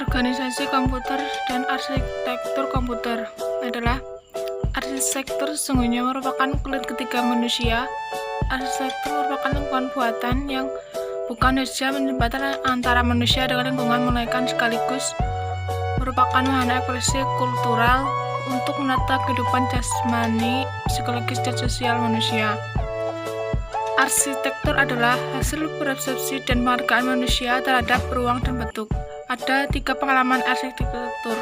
Organisasi komputer dan arsitektur komputer adalah arsitektur sesungguhnya merupakan kulit ketiga manusia. Arsitektur merupakan lingkungan buatan yang bukan saja menjembatkan antara manusia dengan lingkungan, melainkan sekaligus merupakan wahana ekspresi kultural untuk menata kehidupan jasmani, psikologis, dan sosial manusia. Arsitektur adalah hasil persepsi dan penghargaan manusia terhadap ruang dan bentuk. Ada 3 pengalaman arsitektur: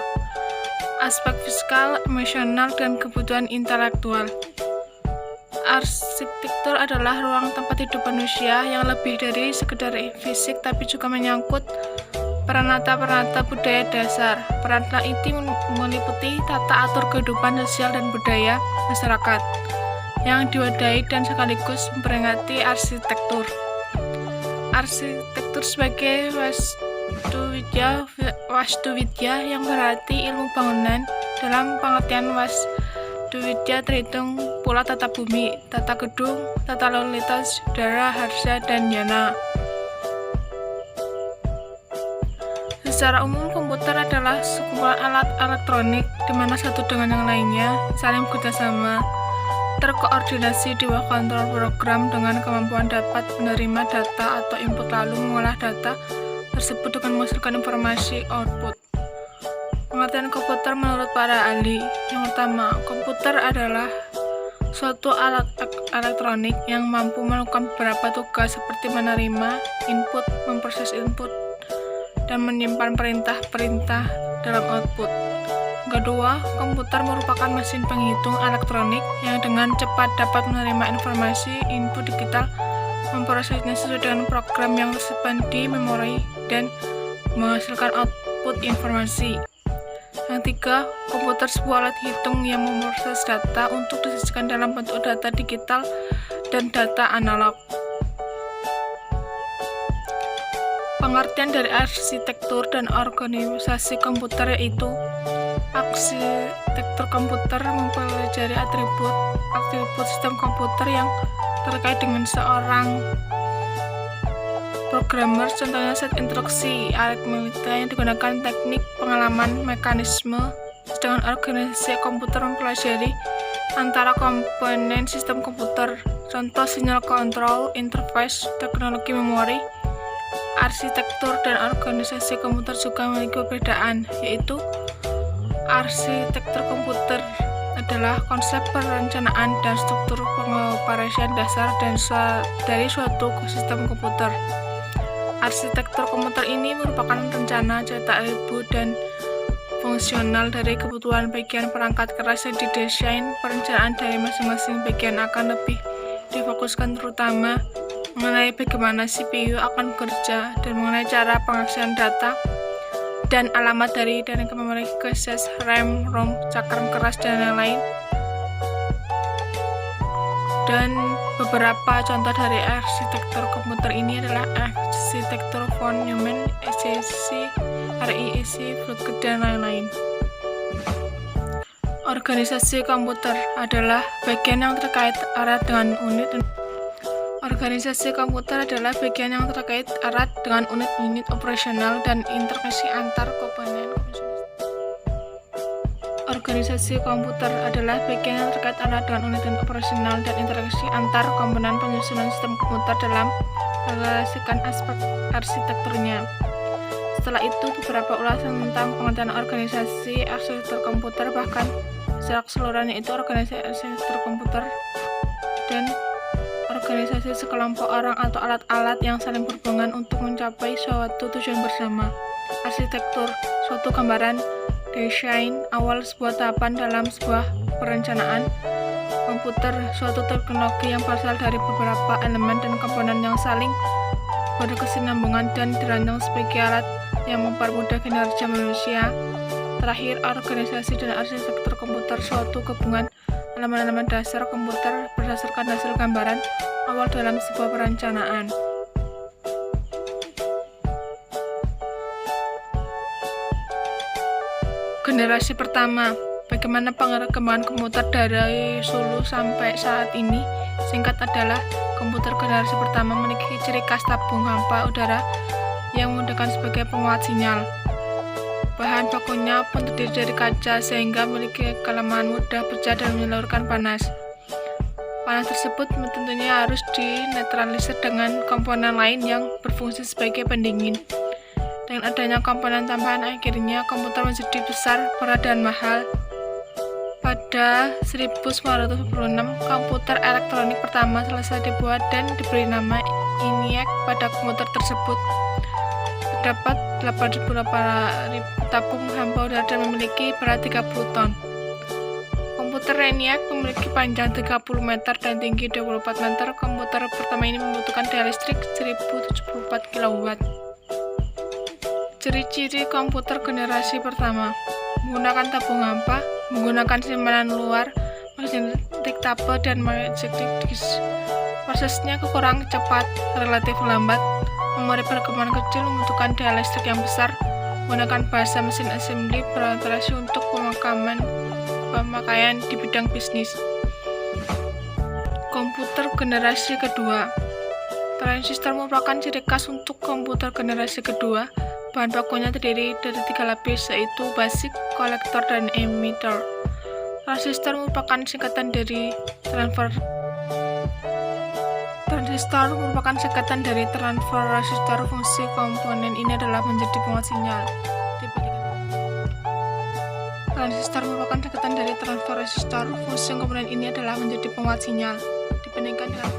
aspek fiskal, emosional, dan kebutuhan intelektual. Arsitektur adalah ruang tempat hidup manusia yang lebih dari sekedar fisik, tapi juga menyangkut peranata-peranata budaya dasar. Peranata itu meliputi tata atur kehidupan sosial dan budaya masyarakat yang diwadahi dan sekaligus memperingati arsitektur. Arsitektur sebagai wastuwidya yang berarti ilmu bangunan. Dalam pengertian wastuwidya terhitung pula tata bumi, tata gedung, tata lalu lintas, udara, harja, dan yana. Secara umum, komputer adalah sekumpulan alat elektronik di mana satu dengan yang lainnya saling bekerjasama, terkoordinasi di bawah kontrol program dengan kemampuan dapat menerima data atau input lalu mengolah data tersebut dengan menghasilkan informasi output. Pengertian komputer menurut para ahli: yang pertama, komputer adalah suatu alat elektronik yang mampu melakukan beberapa tugas seperti menerima input, memproses input, dan menyimpan perintah-perintah dalam output. Kedua, komputer merupakan mesin penghitung elektronik yang dengan cepat dapat menerima informasi input digital, memprosesnya sesuai dengan program yang tersimpan di memori, dan menghasilkan output informasi. Yang tiga, komputer sebuah alat hitung yang memproses data untuk disajikan dalam bentuk data digital dan data analog. Pengertian dari arsitektur dan organisasi komputer yaitu: arsitektur komputer mempelajari atribut sistem komputer yang terkait dengan seorang programmer, contohnya set instruksi, aritmetika yang digunakan, teknik, pengalaman, mekanisme. Sedangkan organisasi komputer mempelajari antara komponen sistem komputer, contoh sinyal kontrol, interface, teknologi memori. Arsitektur dan organisasi komputer juga memiliki perbedaan, yaitu arsitektur komputer adalah konsep perencanaan dan struktur pengoperasian dasar dari suatu sistem komputer. Arsitektur komputer ini merupakan rencana cetak ribu dan fungsional dari kebutuhan bagian perangkat keras yang didesain. Perencanaan dari masing-masing bagian akan lebih difokuskan terutama mengenai bagaimana CPU akan bekerja dan mengenai cara pengaksesan data dan alamat dari dan ke memori, cache, RAM, ROM, cakram keras, dan lain-lain. Dan beberapa contoh dari arsitektur komputer ini adalah arsitektur von Neumann, SCC, RISC, Fluke, dan lain-lain. Organisasi komputer adalah bagian yang terkait erat dengan unit. Organisasi komputer adalah bagian yang terkait erat dengan unit-unit operasional dan interaksi antar komponen. Organisasi komputer adalah bagian yang terkait erat dengan unit-unit operasional dan interaksi antar komponen penyusunan sistem komputer dalam merelasikan aspek arsitekturnya. Setelah itu, beberapa ulasan tentang pengertian organisasi arsitektur komputer, bahkan secara keseluruhan, yaitu organisasi arsitektur komputer dan organisasi sekelompok orang atau alat-alat yang saling berhubungan untuk mencapai suatu tujuan bersama. Arsitektur, suatu gambaran desain awal sebuah tahapan dalam sebuah perencanaan. Komputer, suatu teknologi yang berasal dari beberapa elemen dan komponen yang saling berkesinambungan dan dirancang sebagai alat yang mempermudah kinerja manusia. Terakhir, organisasi dan arsitektur komputer, suatu gabungan elemen-elemen dasar komputer berdasarkan hasil gambaran awal dalam sebuah perencanaan. Generasi pertama, bagaimana perkembangan komputer dari dulu sampai saat ini? Singkat adalah, komputer generasi pertama memiliki ciri khas tabung hampa udara yang memudahkan sebagai penguat sinyal. Bahan bakunya pun terdiri dari kaca sehingga memiliki kelemahan mudah pecah dan menyalurkan panas. Panas tersebut tentunya harus dinetralisir dengan komponen lain yang berfungsi sebagai pendingin. Dengan adanya komponen tambahan, akhirnya komputer menjadi besar, berat, dan mahal. Pada 1946, komputer elektronik pertama selesai dibuat dan diberi nama ENIAC pada komputer tersebut. Terdapat 8.800 tabung hampa udara dan memiliki berat 30 ton. Komputer ENIAC memiliki panjang 30 meter dan tinggi 24 meter. Komputer pertama ini membutuhkan daya listrik 1074 kW. Ciri-ciri komputer generasi pertama: menggunakan tabung hampa, menggunakan simpanan luar, magnetic tape, dan magnetic disk. Prosesnya kurang cepat, relatif lambat, memori perkembangan kecil, membutuhkan daya listrik yang besar, menggunakan bahasa mesin assembly, berorientasi untuk pemakaian di bidang bisnis. Komputer generasi kedua. Transistor merupakan ciri khas untuk komputer generasi kedua. Bahan bakunya terdiri dari 3 lapis, yaitu basic, kolektor, dan emitter. Transistor merupakan singkatan dari transfer resistor. Fungsi komponen ini adalah menjadi penguat sinyal. Transistor merupakan singkatan dari transfer resistor. Fungsi komponen ini adalah menjadi penguat sinyal dibandingkan dengan